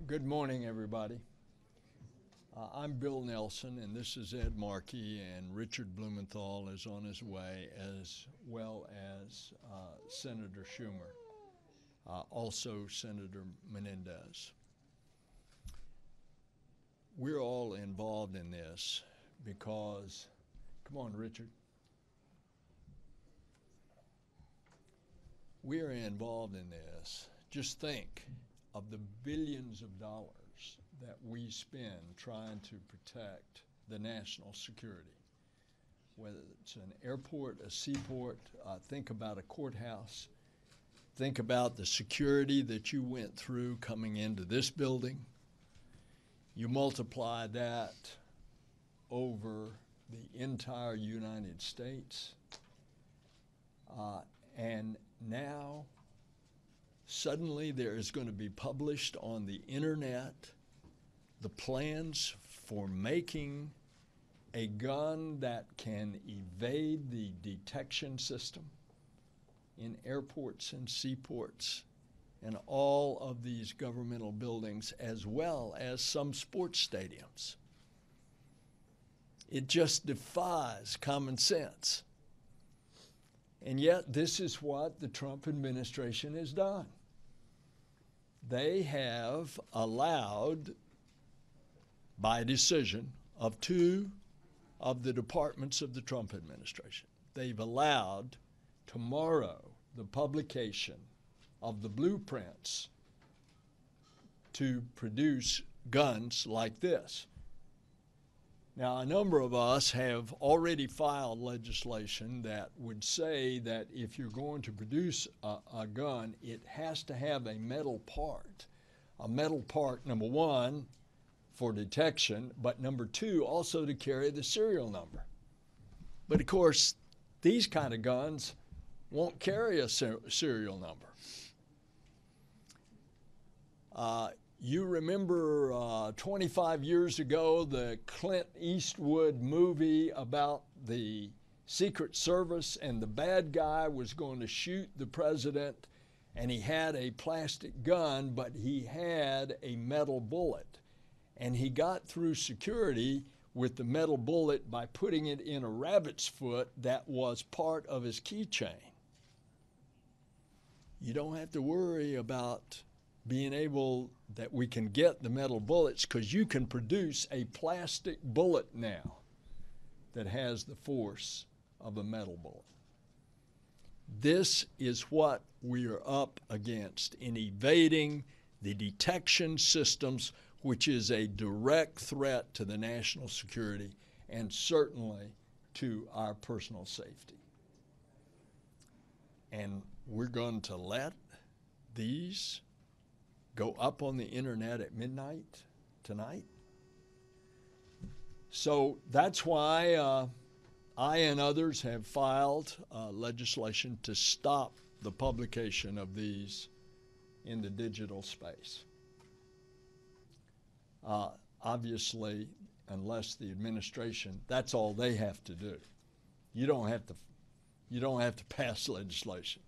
Good morning, everybody. I'm Bill Nelson, and this is Ed Markey, and Richard Blumenthal is on his way, as well as Senator Schumer, also Senator Menendez. We're all involved in this because, come on, Richard. We're involved in this. Just think of the billions of dollars that we spend trying to protect the national security. Whether it's an airport, a seaport, think about a courthouse, think about the security that you went through coming into this building. You multiply that over the entire United States, and now suddenly there is going to be published on the internet the plans for making a gun that can evade the detection system in airports and seaports and all of these governmental buildings, as well as some sports stadiums. It just defies common sense. And yet this is what the Trump administration has done. They have allowed, by decision of two of the departments of the Trump administration, they've allowed tomorrow the publication of the blueprints to produce guns like this. Now, a number of us have already filed legislation that would say that if you're going to produce a gun, it has to have a metal part. A metal part, number one, for detection, but number two, also to carry the serial number. But of course, these kind of guns won't carry a serial number. You remember 25 years ago the Clint Eastwood movie about the Secret Service, and the bad guy was going to shoot the president, and he had a plastic gun, but he had a metal bullet. And he got through security with the metal bullet by putting it in a rabbit's foot that was part of his keychain. You don't have to worry about being able that we can get the metal bullets, because you can produce a plastic bullet now that has the force of a metal bullet. This is what we are up against in evading the detection systems, which is a direct threat to the national security and certainly to our personal safety. And we're going to let these go up on the internet at midnight tonight. So that's why I and others have filed legislation to stop the publication of these in the digital space. Obviously, unless the administration, that's all they have to do. You don't have to pass legislation.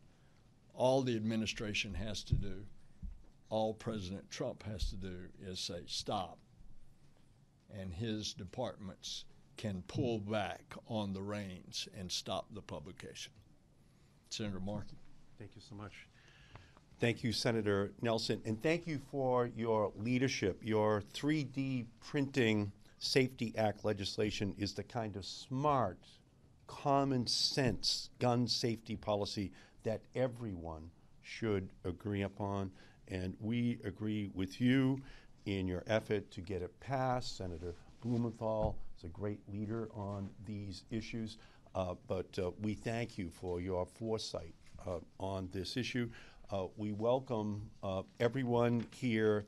All the administration has to do, all President Trump has to do, is say stop, and his departments can pull back on the reins and stop the publication. Senator Markey. Thank you so much. Thank you, Senator Nelson, and thank you for your leadership. Your 3D Printing Safety Act legislation is the kind of smart, common sense gun safety policy that everyone should agree upon. And we agree with you in your effort to get it passed. Senator Blumenthal is a great leader on these issues, but we thank you for your foresight on this issue. We welcome everyone here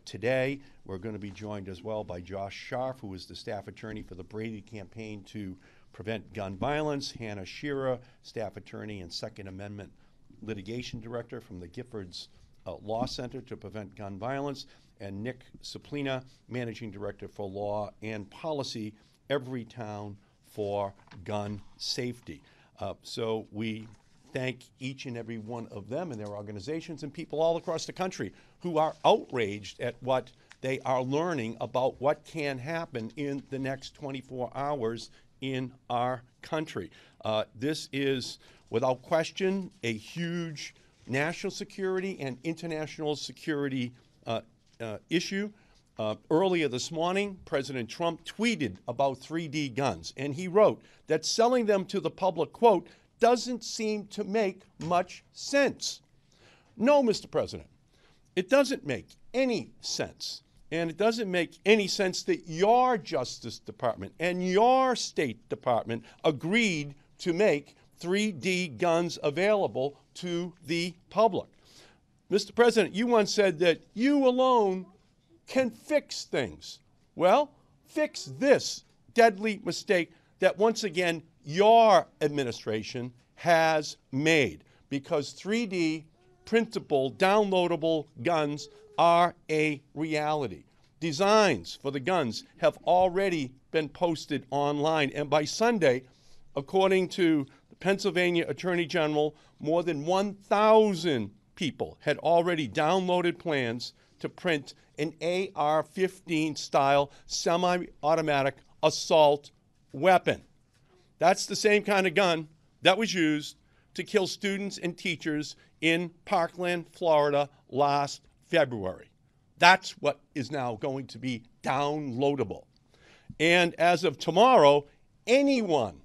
today. We're going to be joined as well by Josh Scharf, who is the staff attorney for the Brady Campaign to Prevent Gun Violence, Hannah Shearer, staff attorney and Second Amendment litigation director from the Giffords Law Center to Prevent Gun Violence, and Nick Suplina, managing director for law and policy, Every Town for Gun Safety. So we thank each and every one of them and their organizations and people all across the country who are outraged at what they are learning about what can happen in the next 24 hours in our country. This is, without question, a huge national security and international security issue. Earlier this morning, President Trump tweeted about 3D guns, and he wrote that selling them to the public, quote, doesn't seem to make much sense. No, Mr. President, it doesn't make any sense. And it doesn't make any sense that your Justice Department and your State Department agreed to make 3D guns available to the public. Mr. President, you once said that you alone can fix things. Well, fix this deadly mistake that once again your administration has made, because 3D printable, downloadable guns are a reality. Designs for the guns have already been posted online, and by Sunday, according to the Pennsylvania Attorney General, more than 1,000 people had already downloaded plans to print an AR-15 style semi-automatic assault weapon. That's the same kind of gun that was used to kill students and teachers in Parkland, Florida last February. That's what is now going to be downloadable. And as of tomorrow, anyone,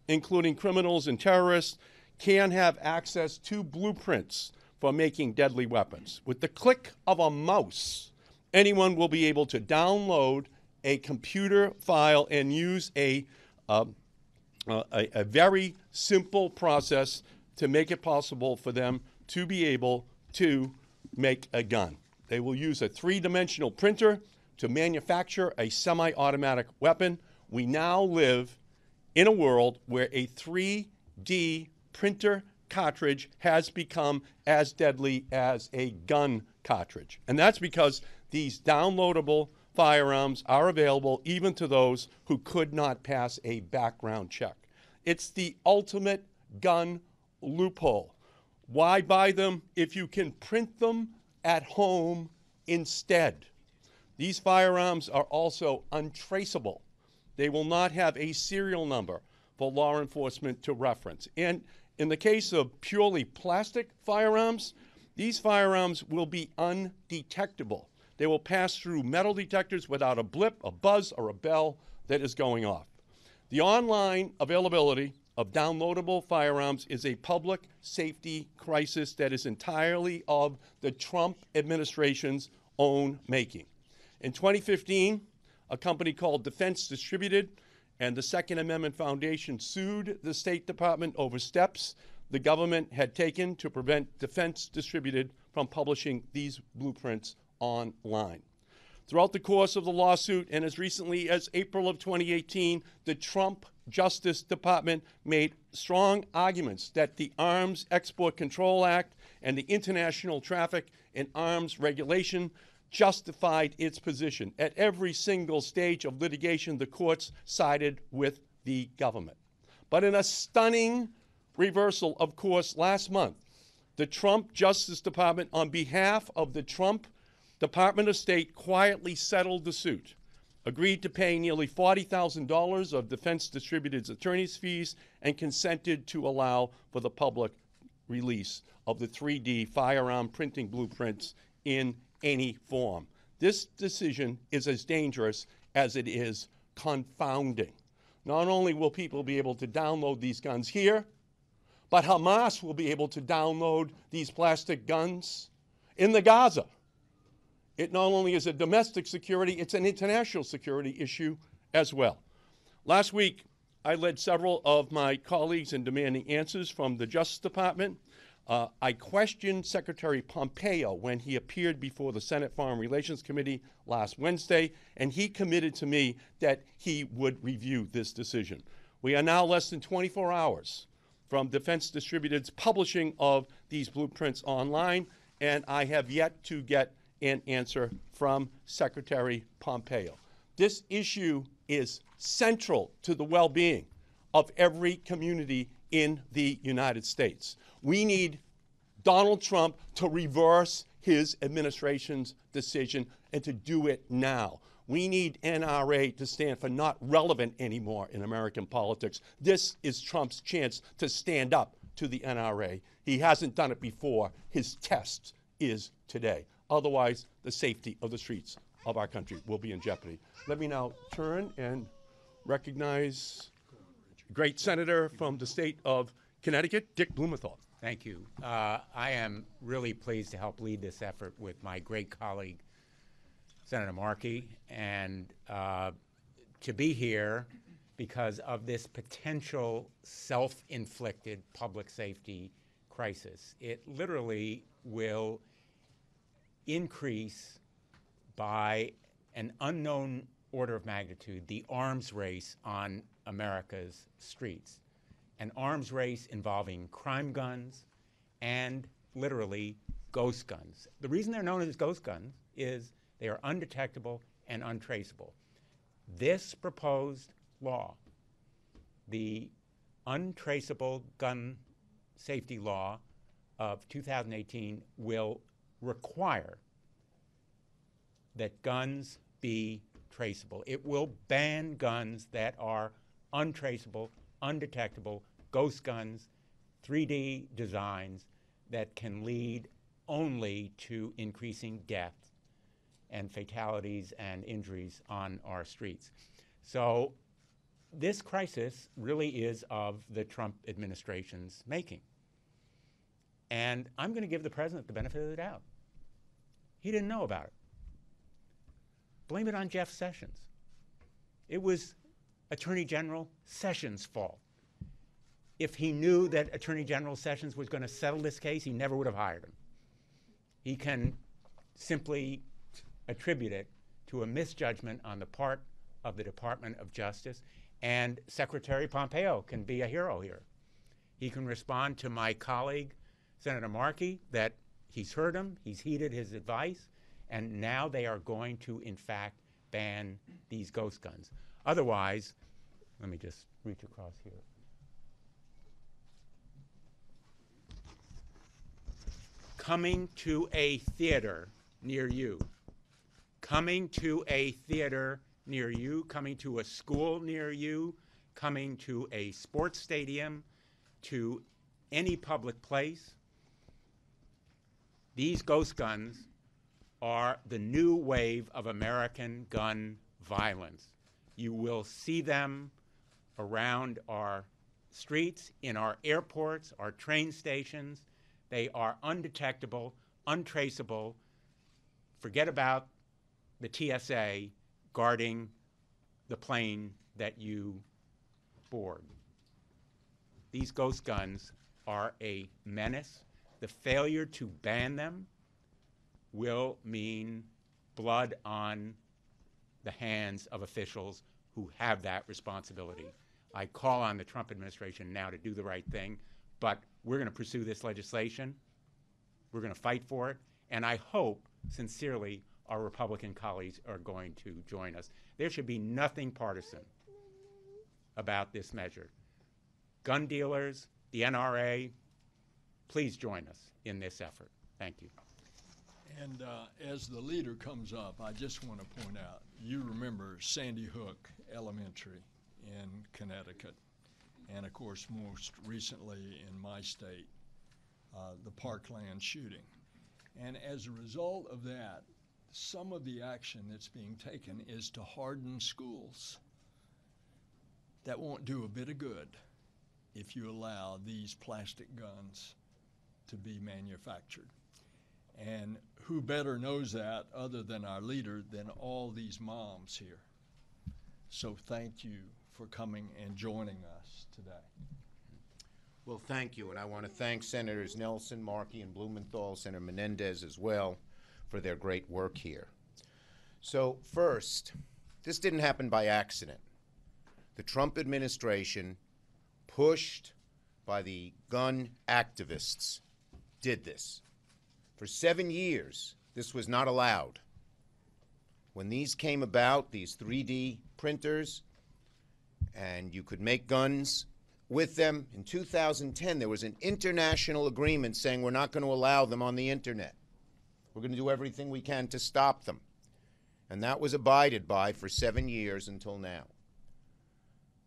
including criminals and terrorists, can have access to blueprints for making deadly weapons. With the click of a mouse, anyone will be able to download a computer file and use a very simple process to make it possible for them to be able to make a gun. They will use a three-dimensional printer to manufacture a semi-automatic weapon. We now live in a world where a 3D printer cartridge has become as deadly as a gun cartridge. And that's because these downloadable firearms are available even to those who could not pass a background check. It's the ultimate gun loophole. Why buy them if you can print them at home instead? These firearms are also untraceable. They will not have a serial number for law enforcement to reference. And in the case of purely plastic firearms, these firearms will be undetectable. They will pass through metal detectors without a blip, a buzz, or a bell that is going off. The online availability of downloadable firearms is a public safety crisis that is entirely of the Trump administration's own making. In 2015, a company called Defense Distributed and the Second Amendment Foundation sued the State Department over steps the government had taken to prevent Defense Distributed from publishing these blueprints online. Throughout the course of the lawsuit, and as recently as April of 2018, the Trump Justice Department made strong arguments that the Arms Export Control Act and the International Traffic in Arms Regulation justified its position. At every single stage of litigation, the courts sided with the government. But in a stunning reversal of course last month, the Trump Justice Department, on behalf of the Trump Department of State, quietly settled the suit, agreed to pay nearly $40,000 of Defense Distributed's attorney's fees, and consented to allow for the public release of the 3D firearm printing blueprints in any form. This decision is as dangerous as it is confounding. Not only will people be able to download these guns here, but Hamas will be able to download these plastic guns in the Gaza. It not only is a domestic security, it's an international security issue as well. Last week, I led several of my colleagues in demanding answers from the Justice Department. I questioned Secretary Pompeo when he appeared before the Senate Foreign Relations Committee last Wednesday, and he committed to me that he would review this decision. We are now less than 24 hours from Defense Distributed's publishing of these blueprints online, and I have yet to get an answer from Secretary Pompeo. This issue is central to the well-being of every community in the United States. We need Donald Trump to reverse his administration's decision and to do it now. We need NRA to stand for not relevant anymore in American politics. This is Trump's chance to stand up to the NRA. He hasn't done it before. His test is today. Otherwise, the safety of the streets of our country will be in jeopardy. Let me now turn and recognize a great senator from the state of Connecticut, Dick Blumenthal. Thank you. I am really pleased to help lead this effort with my great colleague, Senator Markey, and to be here because of this potential self-inflicted public safety crisis. It literally will increase by an unknown order of magnitude the arms race on America's streets. An arms race involving crime guns and literally ghost guns. The reason they're known as ghost guns is they are undetectable and untraceable. This proposed law, the Untraceable Gun Safety Law of 2018, will require that guns be traceable. It will ban guns that are untraceable, undetectable, ghost guns, 3D designs that can lead only to increasing death and fatalities and injuries on our streets. So this crisis really is of the Trump administration's making. And I'm going to give the president the benefit of the doubt. He didn't know about it. Blame it on Jeff Sessions. It was Attorney General Sessions' fault. If he knew that Attorney General Sessions was going to settle this case, he never would have hired him. He can simply attribute it to a misjudgment on the part of the Department of Justice, and Secretary Pompeo can be a hero here. He can respond to my colleague, Senator Markey, that he's heard him, he's heeded his advice, and now they are going to, in fact, ban these ghost guns. Otherwise, let me just reach across here. Coming to a theater near you, coming to a theater near you, coming to a school near you, coming to a sports stadium, to any public place. These ghost guns are the new wave of American gun violence. You will see them around our streets, in our airports, our train stations. They are undetectable, untraceable. Forget about the TSA guarding the plane that you board. These ghost guns are a menace. The failure to ban them will mean blood on the hands of officials who have that responsibility. I call on the Trump administration now to do the right thing, but we're going to pursue this legislation. We're going to fight for it, and I hope, sincerely, our Republican colleagues are going to join us. There should be nothing partisan about this measure. Gun dealers, the NRA, please join us in this effort. Thank you. And as the leader comes up, I just want to point out, you remember Sandy Hook Elementary in Connecticut, and of course most recently in my state, the Parkland shooting. And as a result of that, some of the action that's being taken is to harden schools. That won't do a bit of good if you allow these plastic guns to be manufactured. And who better knows that other than our leader than all these moms here. So thank you for coming and joining us today. Well, thank you, and I want to thank Senators Nelson, Markey, and Blumenthal, Senator Menendez as well, for their great work here. So first, this didn't happen by accident. The Trump administration, pushed by the gun activists, did this. For 7 years, this was not allowed. When these came about, these 3D printers, and you could make guns with them in 2010. There was an international agreement saying we're not going to allow them on the internet. We're going to do everything we can to stop them. And that was abided by for 7 years until now.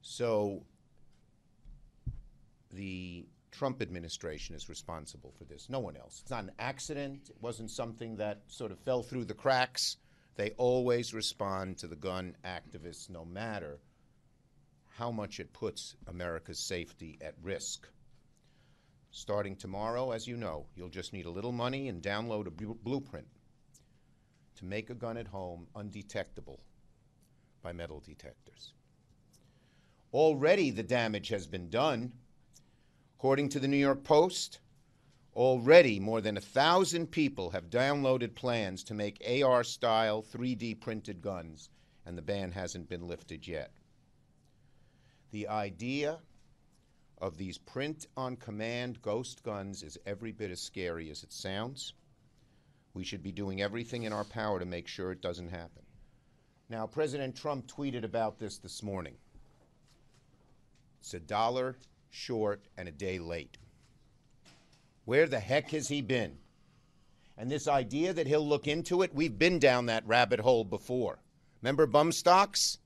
So the Trump administration is responsible for this, no one else. It's not an accident. It wasn't something that sort of fell through the cracks. They always respond to the gun activists, no matter how much it puts America's safety at risk. Starting tomorrow, as you know, you'll just need a little money and download a blueprint to make a gun at home undetectable by metal detectors. Already the damage has been done. According to the New York Post, already more than 1,000 people have downloaded plans to make AR-style 3D printed guns, and the ban hasn't been lifted yet. The idea of these print-on-command ghost guns is every bit as scary as it sounds. We should be doing everything in our power to make sure it doesn't happen. Now, President Trump tweeted about this morning. It's $1 short and a day late. Where the heck has he been? And this idea that he'll look into it, we've been down that rabbit hole before. Remember bum stocks?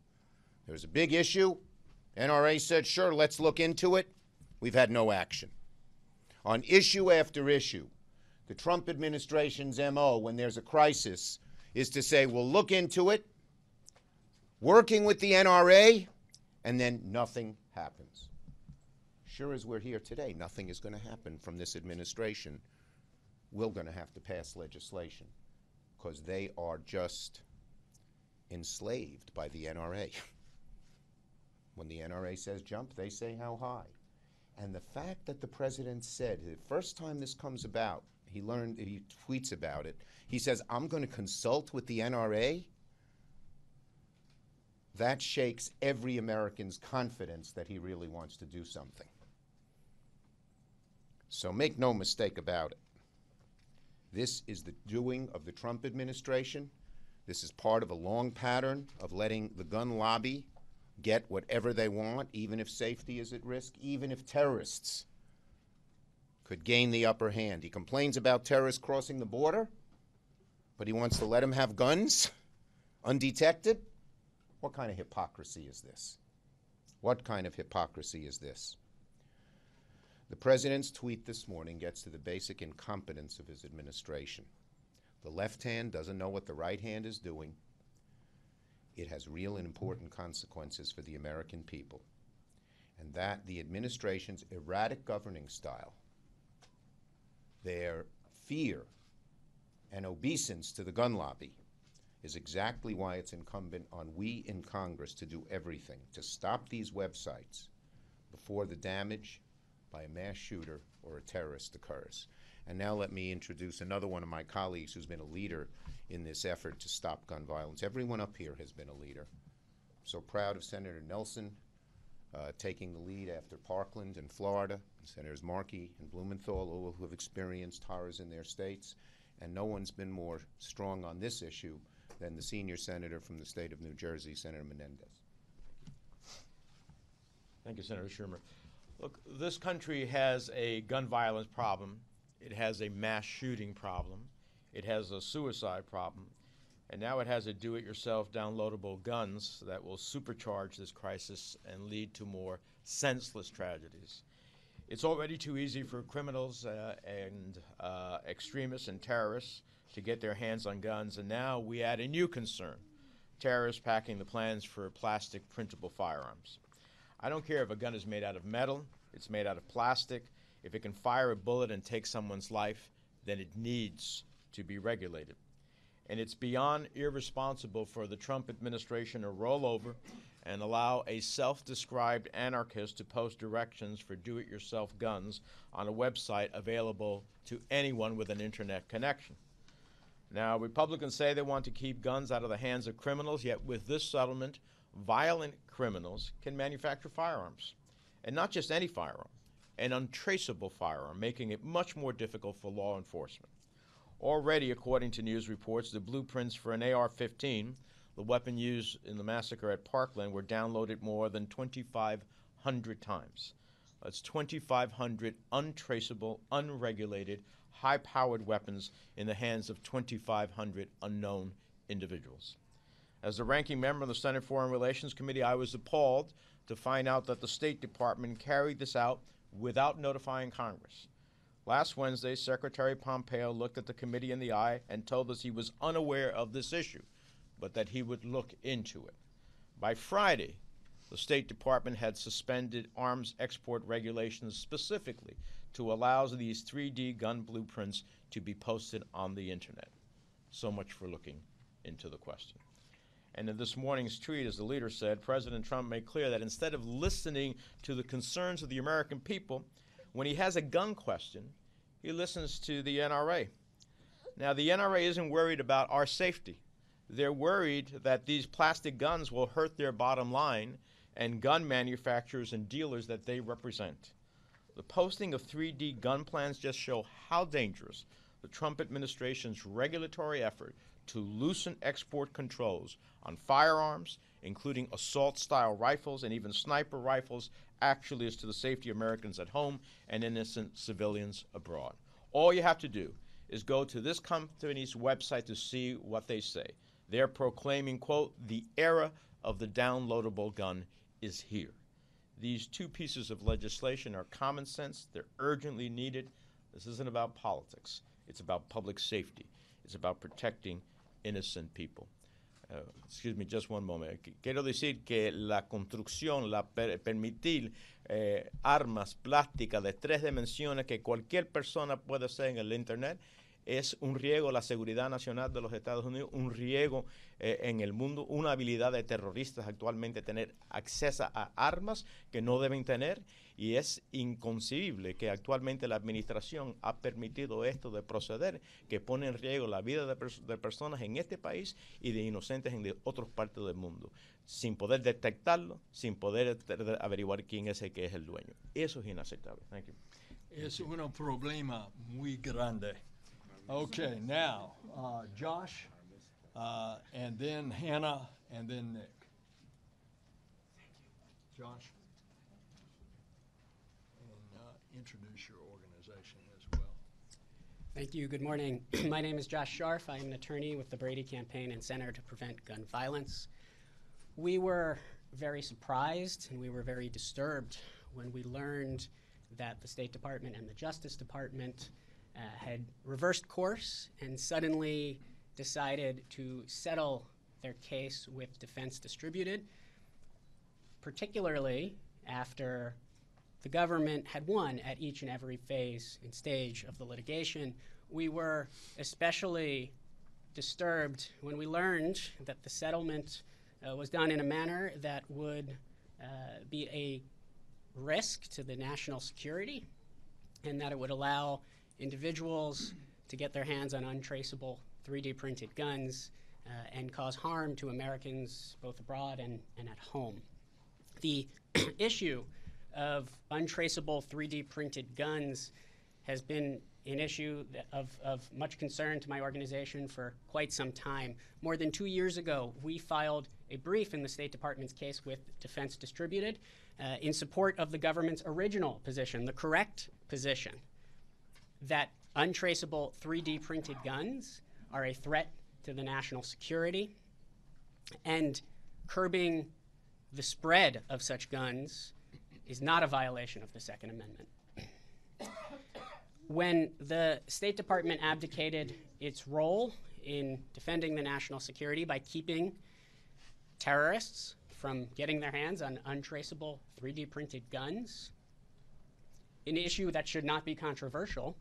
There was a big issue. NRA said, sure, let's look into it. We've had no action. On issue after issue, the Trump administration's MO when there's a crisis is to say, we'll look into it, working with the NRA, and then nothing happens. Sure as we're here today, nothing is going to happen from this administration. We're going to have to pass legislation because they are just enslaved by the NRA. When the NRA says jump, they say how high. And the fact that the president said, the first time this comes about, he tweets about it, he says, I'm going to consult with the NRA. That shakes every American's confidence that he really wants to do something. So make no mistake about it. This is the doing of the Trump administration. This is part of a long pattern of letting the gun lobby get whatever they want, even if safety is at risk, even if terrorists could gain the upper hand. He complains about terrorists crossing the border, but he wants to let them have guns undetected? What kind of hypocrisy is this? What kind of hypocrisy is this? The president's tweet this morning gets to the basic incompetence of his administration. The left hand doesn't know what the right hand is doing. It has real and important consequences for the American people. And that the administration's erratic governing style, their fear and obeisance to the gun lobby, is exactly why it's incumbent on we in Congress to do everything to stop these websites before the damage by a mass shooter or a terrorist occurs. And now let me introduce another one of my colleagues who's been a leader in this effort to stop gun violence. Everyone up here has been a leader. I'm so proud of Senator Nelson taking the lead after Parkland in Florida, and Senators Markey and Blumenthal, all who have experienced horrors in their states. And no one's been more strong on this issue than the senior senator from the state of New Jersey, Senator Menendez. Thank you, Senator Schumer. Look, this country has a gun violence problem. It has a mass shooting problem. It has a suicide problem. And now it has a do-it-yourself downloadable guns that will supercharge this crisis and lead to more senseless tragedies. It's already too easy for criminals and extremists and terrorists to get their hands on guns, and now we add a new concern, terrorists packing the plans for plastic printable firearms. I don't care if a gun is made out of metal, it's made out of plastic. If it can fire a bullet and take someone's life, then it needs to be regulated. And it's beyond irresponsible for the Trump administration to roll over and allow a self-described anarchist to post directions for do-it-yourself guns on a website available to anyone with an internet connection. Now, Republicans say they want to keep guns out of the hands of criminals, yet with this settlement, violent criminals can manufacture firearms. And not just any firearm, an untraceable firearm, making it much more difficult for law enforcement. Already, according to news reports, the blueprints for an AR-15, the weapon used in the massacre at Parkland, were downloaded more than 2,500 times. That's 2,500 untraceable, unregulated, high-powered weapons in the hands of 2,500 unknown individuals. As the ranking member of the Senate Foreign Relations Committee, I was appalled to find out that the State Department carried this out without notifying Congress. Last Wednesday, Secretary Pompeo looked at the committee in the eye and told us he was unaware of this issue, but that he would look into it. By Friday, the State Department had suspended arms export regulations specifically to allow these 3D gun blueprints to be posted on the internet. So much for looking into the question. And in this morning's tweet, as the leader said, President Trump made clear that instead of listening to the concerns of the American people, when he has a gun question, he listens to the NRA. Now, the NRA isn't worried about our safety. They're worried that these plastic guns will hurt their bottom line and gun manufacturers and dealers that they represent. The posting of 3D gun plans just show how dangerous the Trump administration's regulatory effort to loosen export controls on firearms, including assault-style rifles and even sniper rifles, actually is to the safety of Americans at home and innocent civilians abroad. All you have to do is go to this company's website to see what they say. They're proclaiming, quote, the era of the downloadable gun is here. These two pieces of legislation are common sense. They're urgently needed. This isn't about politics. It's about public safety. It's about protecting innocent people. Excuse me, just one moment. Quiero decir que la construcción, permitir armas plásticas de 3 dimensiones que cualquier persona puede hacer en el Internet es un riesgo a la seguridad nacional de los Estados Unidos, un riesgo en el mundo, una habilidad de terroristas actualmente tener acceso a armas que no deben tener, y es inconcebible que actualmente la administración ha permitido esto de proceder, que pone en riesgo la vida de personas en este país y de inocentes en otras partes del mundo, sin poder detectarlo, sin poder averiguar quién es el que es el dueño. Eso es inaceptable. Thank you. Es un problema muy grande. Okay, now, Josh, and then Hannah, and then Nick. Josh, and introduce your organization as well. Thank you. Good morning. My name is Josh Scharf. I am an attorney with the Brady Campaign and Center to Prevent Gun Violence. We were very surprised and we were very disturbed when we learned that the State Department and the Justice Department had reversed course and suddenly decided to settle their case with Defense Distributed, particularly after the government had won at each and every phase and stage of the litigation. We were especially disturbed when we learned that the settlement was done in a manner that would be a risk to the national security, and that it would allow individuals to get their hands on untraceable 3D printed guns and cause harm to Americans both abroad and at home. The issue of untraceable 3D printed guns has been an issue of much concern to my organization for quite some time. More than 2 years ago, we filed a brief in the State Department's case with Defense Distributed in support of the government's original position, the correct position, that untraceable 3D printed guns are a threat to the national security, and curbing the spread of such guns is not a violation of the Second Amendment. When the State Department abdicated its role in defending the national security by keeping terrorists from getting their hands on untraceable 3D printed guns, an issue that should not be controversial,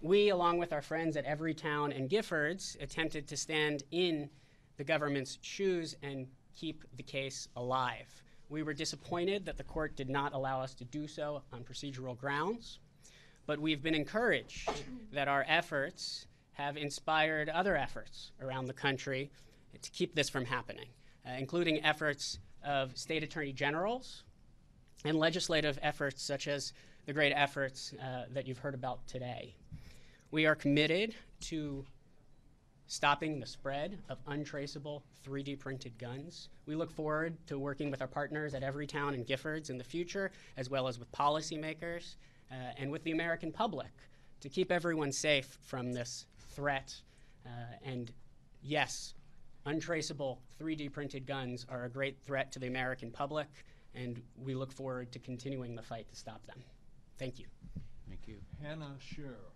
we, along with our friends at Everytown and Giffords, attempted to stand in the government's shoes and keep the case alive. We were disappointed that the court did not allow us to do so on procedural grounds, but we've been encouraged that our efforts have inspired other efforts around the country to keep this from happening, including efforts of state attorney generals and legislative efforts such as the great efforts that you've heard about today. We are committed to stopping the spread of untraceable 3D printed guns. We look forward to working with our partners at Everytown and Giffords in the future, as well as with policymakers and with the American public to keep everyone safe from this threat. And yes, untraceable 3D printed guns are a great threat to the American public, and we look forward to continuing the fight to stop them. Thank you. Thank you. Hannah Scherer.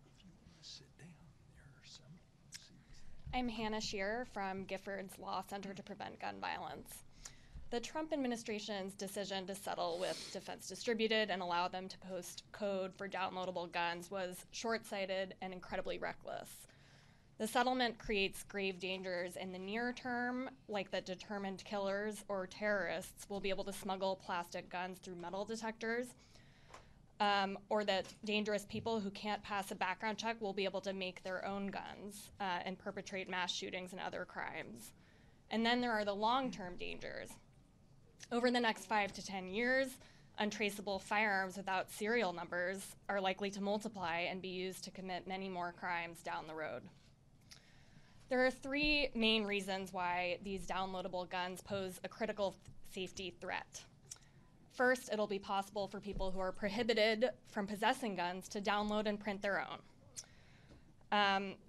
If you want to sit down, there are some seats. I'm Hannah Scherer from Giffords Law Center to Prevent Gun Violence. The Trump administration's decision to settle with Defense Distributed and allow them to post code for downloadable guns was short-sighted and incredibly reckless. The settlement creates grave dangers in the near term, like that determined killers or terrorists will be able to smuggle plastic guns through metal detectors, or that dangerous people who can't pass a background check will be able to make their own guns and perpetrate mass shootings and other crimes. And then there are the long-term dangers. Over the next 5 to 10 years, untraceable firearms without serial numbers are likely to multiply and be used to commit many more crimes down the road. There are 3 main reasons why these downloadable guns pose a critical safety threat. First, it'll be possible for people who are prohibited from possessing guns to download and print their own.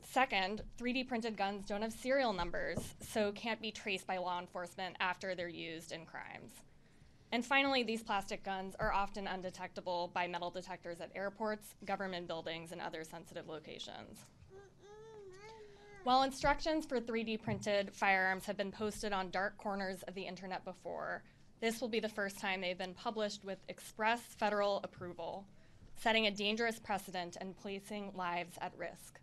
Second, 3D printed guns don't have serial numbers, so can't be traced by law enforcement after they're used in crimes. And finally, these plastic guns are often undetectable by metal detectors at airports, government buildings, and other sensitive locations. While instructions for 3D printed firearms have been posted on dark corners of the internet before, this will be the first time they've been published with express federal approval, setting a dangerous precedent and placing lives at risk.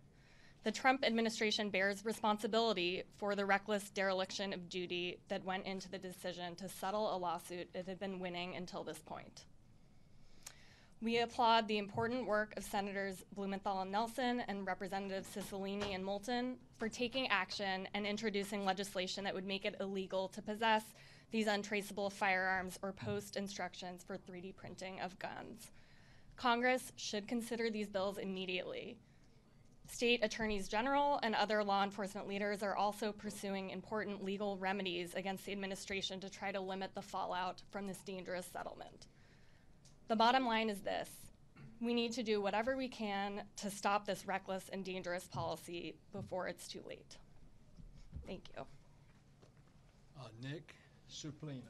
The Trump administration bears responsibility for the reckless dereliction of duty that went into the decision to settle a lawsuit it had been winning until this point. We applaud the important work of Senators Blumenthal and Nelson and Representatives Cicilline and Moulton for taking action and introducing legislation that would make it illegal to possess these untraceable firearms or post instructions for 3D printing of guns. Congress should consider these bills immediately. State attorneys general and other law enforcement leaders are also pursuing important legal remedies against the administration to try to limit the fallout from this dangerous settlement. The bottom line is this: we need to do whatever we can to stop this reckless and dangerous policy before it's too late. Thank you. Nick Suplina.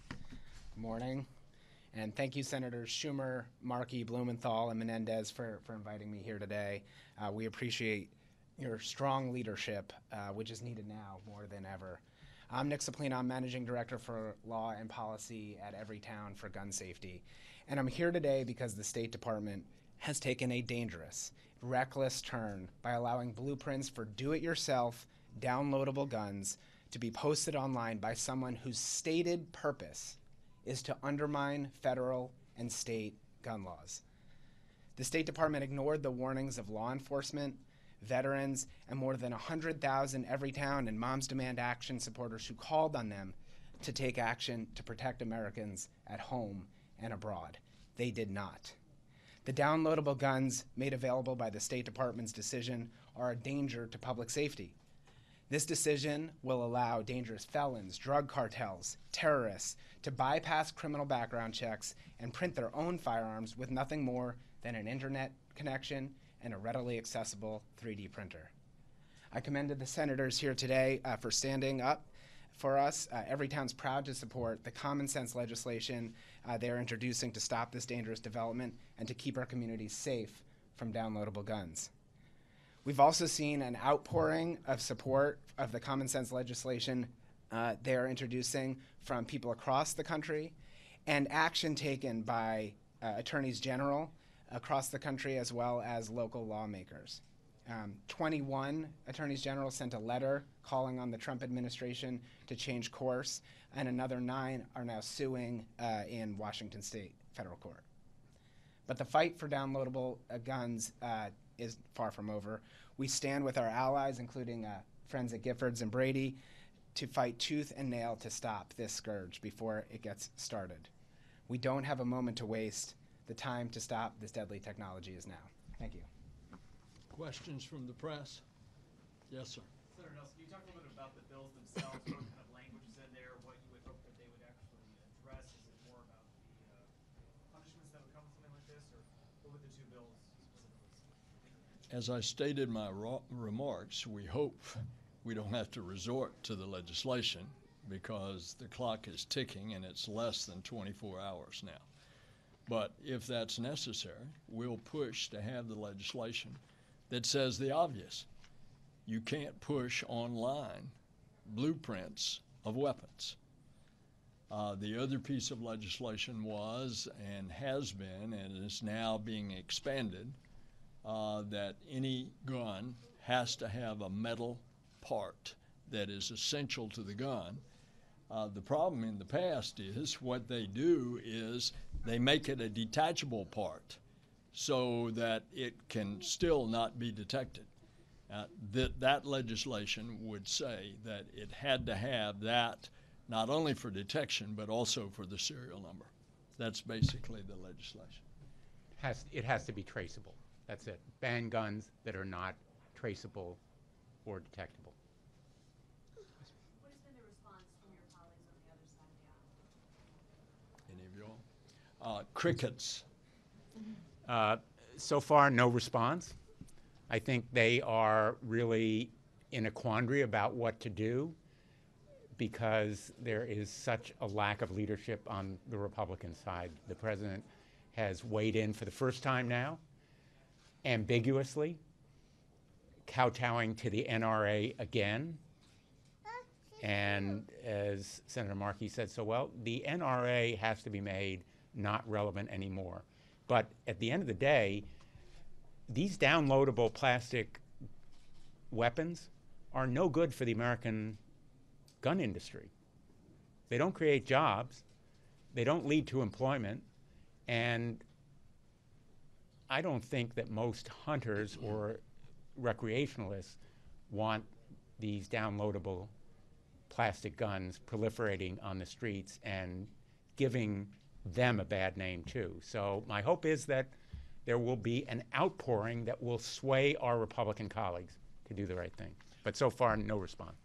Good morning, and thank you, Senators Schumer, Markey, Blumenthal, and Menendez for inviting me here today. We appreciate your strong leadership, which is needed now more than ever. I'm Nick Suplina. I'm Managing Director for Law and Policy at Everytown for Gun Safety, and I'm here today because the State Department has taken a dangerous, reckless turn by allowing blueprints for do-it-yourself, downloadable guns to be posted online by someone whose stated purpose is to undermine federal and state gun laws. The State Department ignored the warnings of law enforcement, veterans, and more than 100,000 Everytown and Moms Demand Action supporters who called on them to take action to protect Americans at home and abroad. They did not. The downloadable guns made available by the State Department's decision are a danger to public safety. This decision will allow dangerous felons, drug cartels, terrorists to bypass criminal background checks and print their own firearms with nothing more than an internet connection and a readily accessible 3D printer. I commended the senators here today for standing up for us. Everytown's proud to support the common sense legislation they're introducing to stop this dangerous development and to keep our communities safe from downloadable guns. We've also seen an outpouring of support of the common sense legislation they're introducing from people across the country, and action taken by attorneys general across the country as well as local lawmakers. 21 attorneys general sent a letter calling on the Trump administration to change course, and another 9 are now suing in Washington State federal court. But the fight for downloadable guns is far from over. We stand with our allies, including friends at Giffords and Brady, to fight tooth and nail to stop this scourge before it gets started. We don't have a moment to waste. The time to stop this deadly technology is now. Thank you. Questions from the press? Yes, sir. Senator Nelson, can you talk a little bit about the bills themselves? What kind of language is in there? What you would hope that they would actually address? Is it more about the punishments that would come with something like this, or what would the two bills specifically? As I stated in my remarks, we hope we don't have to resort to the legislation because the clock is ticking and it's less than 24 hours now. But if that's necessary, we'll push to have the legislation that says the obvious. You can't push online blueprints of weapons. The other piece of legislation was and has been and is now being expanded that any gun has to have a metal part that is essential to the gun. The problem in the past is what they do is they make it a detachable part so that it can still not be detected. That legislation would say that it had to have that not only for detection but also for the serial number. That's basically the legislation. It has to be traceable. That's it. Ban guns that are not traceable or detectable. What has been the response from your colleagues on the other side of the aisle? Any of you all? Crickets. So far, no response. I think they are really in a quandary about what to do because there is such a lack of leadership on the Republican side. The president has weighed in for the first time now, ambiguously, kowtowing to the NRA again. And as Senator Markey said so well, the NRA has to be made not relevant anymore. But at the end of the day, these downloadable plastic weapons are no good for the American gun industry. They don't create jobs, they don't lead to employment, and I don't think that most hunters or recreationalists want these downloadable plastic guns proliferating on the streets and giving them a bad name too. So my hope is that there will be an outpouring that will sway our Republican colleagues to do the right thing. But so far, no response.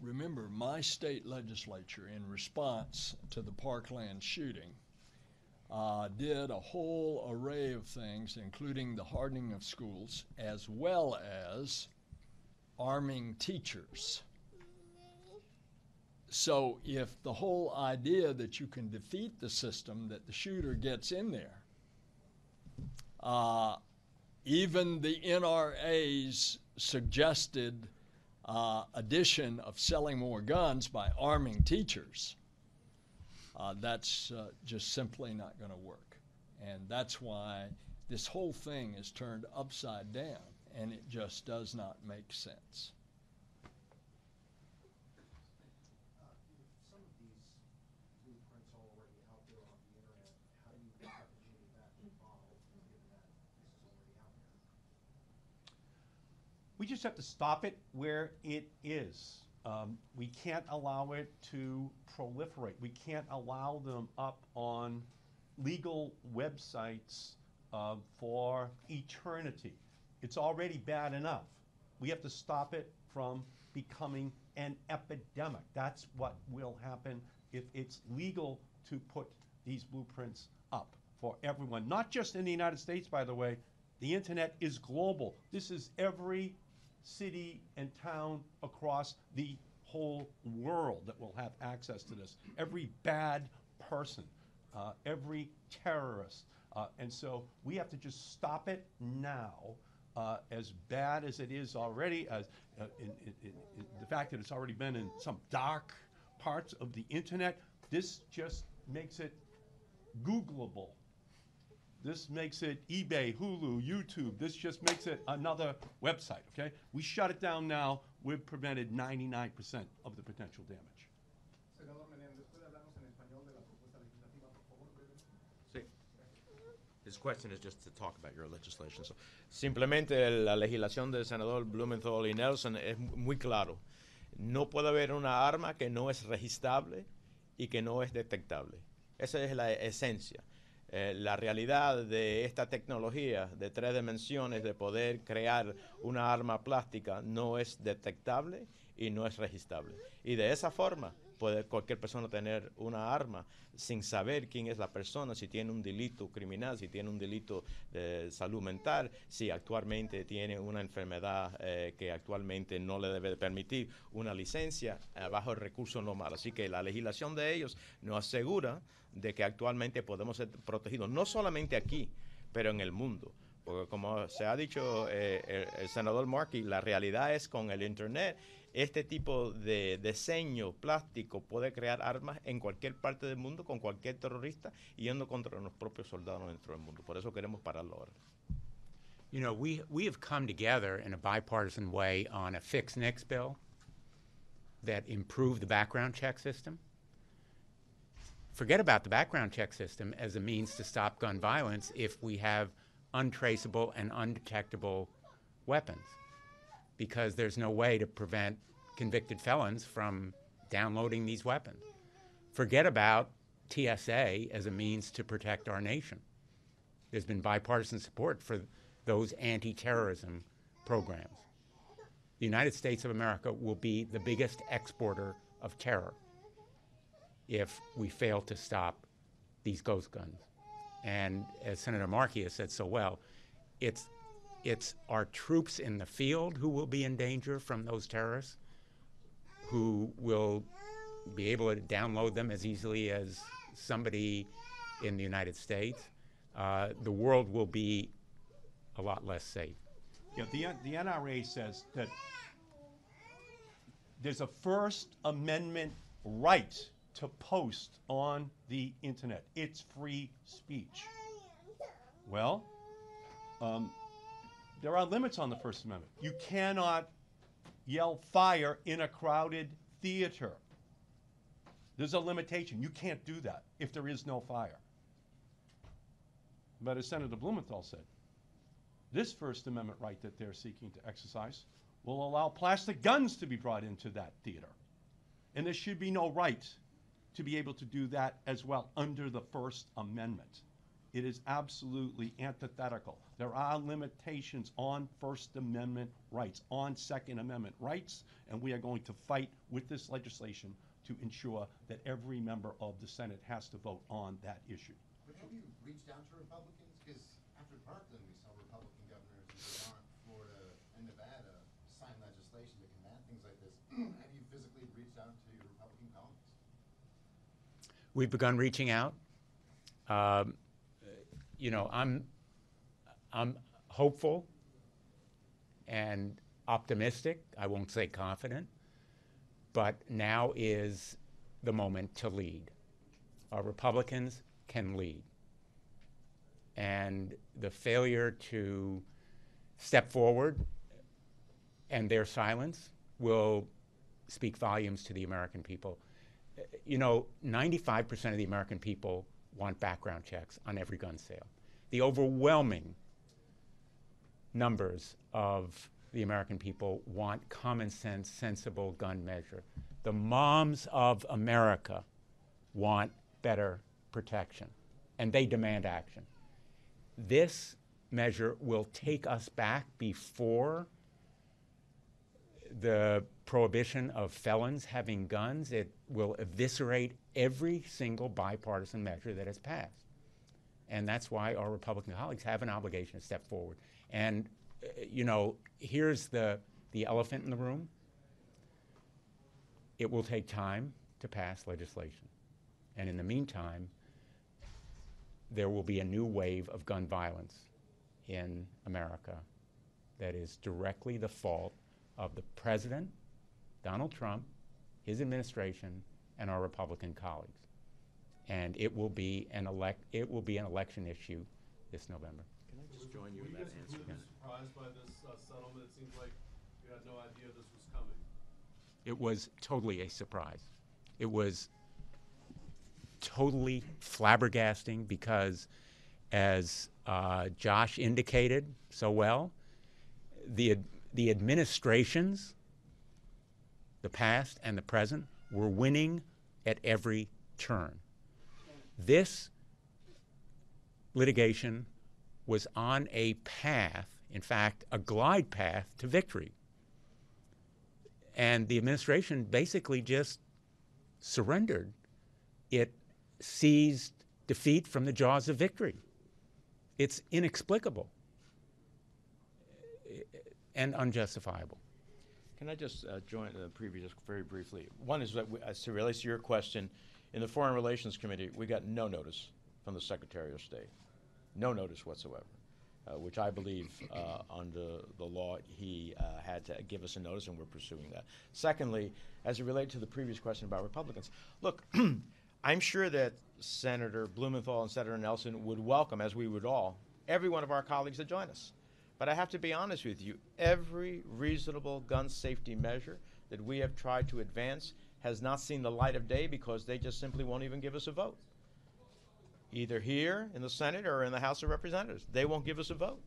Remember, my state legislature, in response to the Parkland shooting, did a whole array of things, including the hardening of schools, as well as arming teachers. So if the whole idea that you can defeat the system, that the shooter gets in there, even the NRA's suggested addition of selling more guns by arming teachers, that's just simply not going to work. And that's why this whole thing is turned upside down, and it just does not make sense. Some of these blueprints are already out there on the internet. How do you propagate that involved, given that this is already out there? We just have to stop it where it is. We can't allow it to proliferate. We can't allow them up on legal websites for eternity. It's already bad enough. We have to stop it from becoming an epidemic. That's what will happen if it's legal to put these blueprints up for everyone. Not just in the United States, by the way. The internet is global. This is every city and town across the whole world that will have access to this. Every bad person, every terrorist. And so we have to just stop it now. As bad as it is already, as in the fact that it's already been in some dark parts of the internet, this just makes it Googleable. This makes it eBay, Hulu, YouTube. This just makes it another website, okay? We shut it down now. We've prevented 99% of the potential damage. Senador Menendez, ¿puede hablarnos en español de la propuesta legislativa, por favor, brevemente? Sí. This question is just to talk about your legislation. So, simplemente la legislación del senador Blumenthal y Nelson es muy claro. No puede haber una arma que no es registrable y que no es detectable. Esa es la esencia. La realidad de esta tecnología de 3 dimensiones de poder crear una arma plástica no es detectable y no es registrable. Y de esa forma puede cualquier persona tener una arma sin saber quién es la persona, si tiene un delito criminal, si tiene un delito de salud mental, si actualmente tiene una enfermedad que actualmente no le debe permitir una licencia bajo el recurso normal. Así que la legislación de ellos nos asegura de que actualmente podemos ser protegidos, no solamente aquí, pero en el mundo. Porque como se ha dicho el senador Markey, la realidad es con el Internet, este tipo de diseño plástico puede crear armas en cualquier parte del mundo con cualquier terrorista yendo contra los propios soldados dentro del mundo. Por eso queremos pararlo ahora. You know, we have come together in a bipartisan way on a fix NICS bill that improved the background check system. Forget about the background check system as a means to stop gun violence if we have untraceable and undetectable weapons, because there's no way to prevent convicted felons from downloading these weapons. Forget about TSA as a means to protect our nation. There's been bipartisan support for those anti-terrorism programs. The United States of America will be the biggest exporter of terror if we fail to stop these ghost guns. And as Senator Markey has said so well, it's our troops in the field who will be in danger from those terrorists, who will be able to download them as easily as somebody in the United States. The world will be a lot less safe. Yeah, the NRA says that there's a First Amendment right to post on the internet. It's free speech. Well, there are limits on the First Amendment. You cannot yell fire in a crowded theater. There's a limitation. You can't do that if there is no fire. But as Senator Blumenthal said, this First Amendment right that they're seeking to exercise will allow plastic guns to be brought into that theater. And there should be no right to be able to do that as well under the First Amendment. It is absolutely antithetical. There are limitations on First Amendment rights, on Second Amendment rights, and we are going to fight with this legislation to ensure that every member of the Senate has to vote on that issue. But have you reached out to Republicans? Because after Parkland, we saw Republican governors in Vermont, Florida, and Nevada sign legislation to combat things like this. Have you physically reached out to your Republican colleagues? We've begun reaching out. You know, I'm hopeful and optimistic. I won't say confident, but now is the moment to lead. Our Republicans can lead. And the failure to step forward and their silence will speak volumes to the American people. You know, 95% of the American people want background checks on every gun sale. The overwhelming numbers of the American people want common sense, sensible gun measure. The moms of America want better protection, and they demand action. This measure will take us back before the prohibition of felons having guns. It will eviscerate every single bipartisan measure that has passed. And that's why our Republican colleagues have an obligation to step forward. And, you know, here's the elephant in the room. It will take time to pass legislation. And in the meantime, there will be a new wave of gun violence in America that is directly the fault of the President, Donald Trump, his administration, and our Republican colleagues. And it will be an election issue this November. Can I just join you in that answer? Were you surprised by this settlement? It seems like you had no idea this was coming. It was totally a surprise. It was totally flabbergasting because, as Josh indicated so well, the administrations, the past and the present, were winning at every turn. This litigation was on a path, in fact, a glide path to victory. And the administration basically just surrendered. It seized defeat from the jaws of victory. It's inexplicable and unjustifiable. Can I just join the previous very briefly? One is that as it relates to your question, in the Foreign Relations Committee, we got no notice from the Secretary of State, no notice whatsoever, which I believe under the law he had to give us a notice, and we're pursuing that. Secondly, as it relates to the previous question about Republicans, look, I'm sure that Senator Blumenthal and Senator Nelson would welcome, as we would all, every one of our colleagues to join us. But I have to be honest with you, every reasonable gun safety measure that we have tried to advance has not seen the light of day because they just simply won't even give us a vote. Either here in the Senate or in the House of Representatives, they won't give us a vote.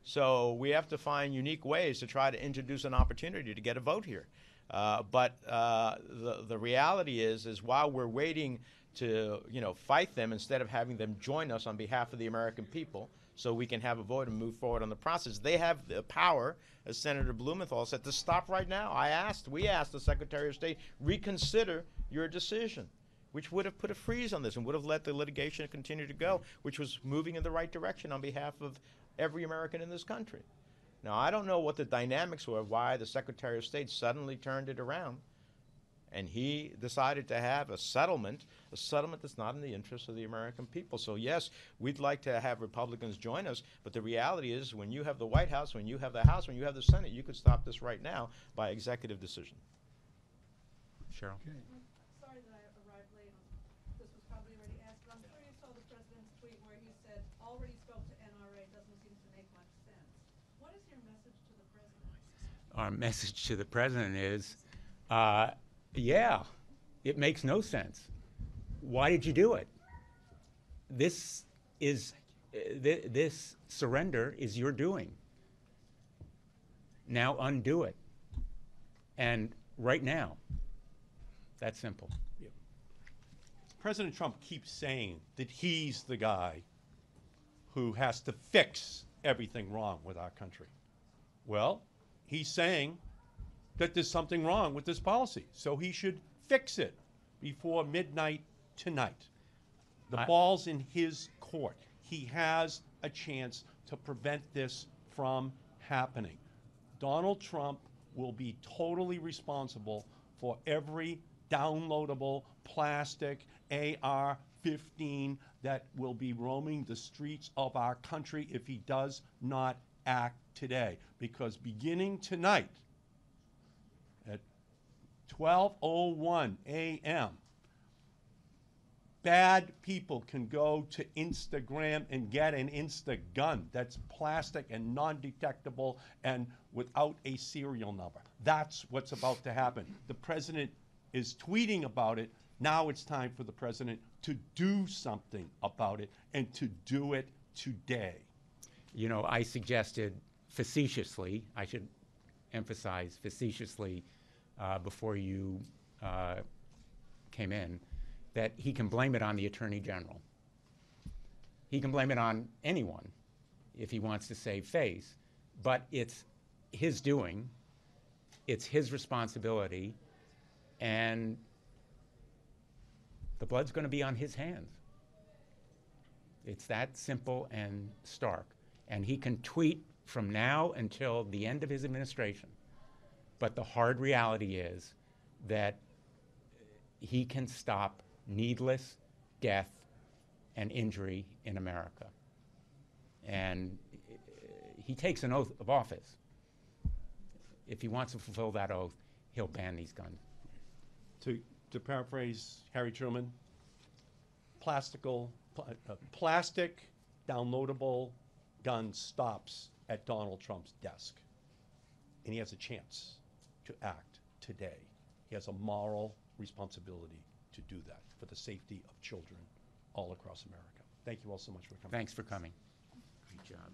So we have to find unique ways to try to introduce an opportunity to get a vote here. But the reality is while we're waiting to fight them instead of having them join us on behalf of the American people, so we can have a vote and move forward on the process. They have the power, as Senator Blumenthal said, to stop right now. We asked the Secretary of State, reconsider your decision, which would have put a freeze on this and would have let the litigation continue to go, which was moving in the right direction on behalf of every American in this country. Now, I don't know what the dynamics were, why the Secretary of State suddenly turned it around, and he decided to have a settlement that's not in the interest of the American people. So yes, we'd like to have Republicans join us, but the reality is when you have the White House, when you have the House, when you have the Senate, you could stop this right now by executive decision. Cheryl? Okay. Sorry that I arrived late. This was probably already asked, but I'm sure you saw the president's tweet where he said, already spoke to NRA, doesn't seem to make much sense. What is your message to the president? Our message to the president is, yeah, it makes no sense. Why did you do it? This surrender is your doing. Now undo it. And right now. That's simple. Yeah. President Trump keeps saying that he's the guy who has to fix everything wrong with our country. Well, he's saying that there's something wrong with this policy, so he should fix it before midnight tonight. The ball's in his court. He has a chance to prevent this from happening. Donald Trump will be totally responsible for every downloadable plastic AR-15 that will be roaming the streets of our country if he does not act today. Because beginning tonight, at 12:01 a.m., bad people can go to Instagram and get an Instagun that's plastic and non-detectable and without a serial number. That's what's about to happen. The president is tweeting about it. Now it's time for the president to do something about it and to do it today. You know, I suggested facetiously, I should emphasize facetiously before you came in, that he can blame it on the Attorney General. He can blame it on anyone if he wants to save face, but it's his doing, it's his responsibility, and the blood's going to be on his hands. It's that simple and stark. And he can tweet from now until the end of his administration. But the hard reality is that he can stop needless death and injury in America. And he takes an oath of office. If he wants to fulfill that oath, he'll ban these guns. To paraphrase Harry Truman, plastic downloadable gun stops at Donald Trump's desk. And he has a chance to act today. He has a moral responsibility to do that for the safety of children all across America. Thank you all so much for coming. Thanks for coming. Great job.